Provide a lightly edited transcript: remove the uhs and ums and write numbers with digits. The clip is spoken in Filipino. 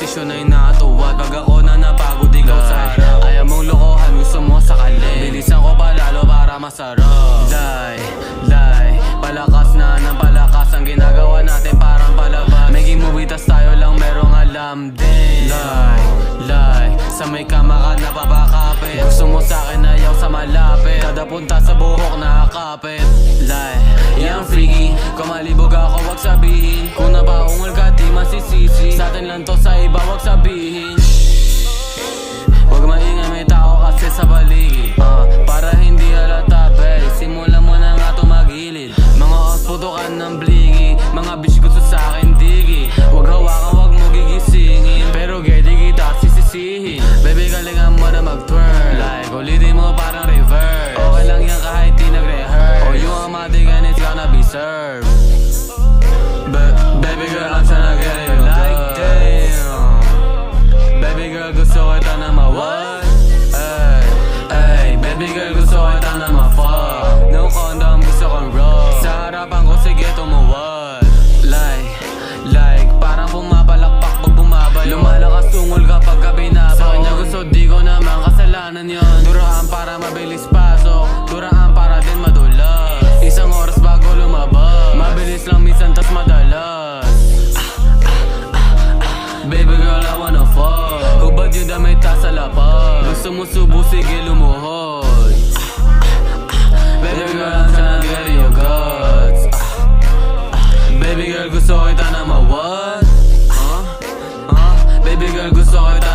desisyon ay nakatuwad. Pag ako na napagod, ikaw sa harap. Ayaw mong lokohan, gusto mo sakali. Bilisan ko pa lalo para masarap. Lie, palakas na ng palakas. Ang ginagawa natin parang palabas. Making movie tas tayo lang merong alam din. Lie, sa may kama ka napapakapit. Gusto mo sa'kin ayaw sa malapit. Kada punta sa buhok nakakapit. Lie, yang freaky. Kung malibog ako wag sabihin. Kung napaungol ka di masisisi. Sa'tin lang to, sa iba wag sabihin. Wag maingay, may tao kasi sa paligid. Para hindi halata babe, simulan mo na nga tumagilid. Mga os putukan ng bligi. Mga bitch gusto sa'kin digi. Wag hawakan, wag mo gigisingin. Pero di kita sisisihin. Baby galingan mo na mag-twirl. Like ulitin mo parang reverse. Okay lang yan kahit di nag-rehearse. O yung amatigan it's gonna be served. Baby girl, I'm tryna get it like damn. Baby girl, gusto kita na ma-what? Ay, baby girl, gusto kita na ma-fuck. No condom, gusto kong rock. Sa harapan ko, sige tumuwad. Like, parang pumapalakpak pag bumabayo. Lumalakas tungol kapag ka binaba. Sa kanya gusto, di ko naman kasalanan yon. Duraan para mabilis pasok, duraan para din madulas. Isang oras bago lumabas, mabilis lang minsan tas madalas. Baby girl, I wanna fuck. Hubad yung damit ta sa lapag. Gusto mo subo, sige lumuhod. Baby girl, I'm tryna get in your guts. Baby girl, gusto kita na ma-what? Baby girl, gusto kita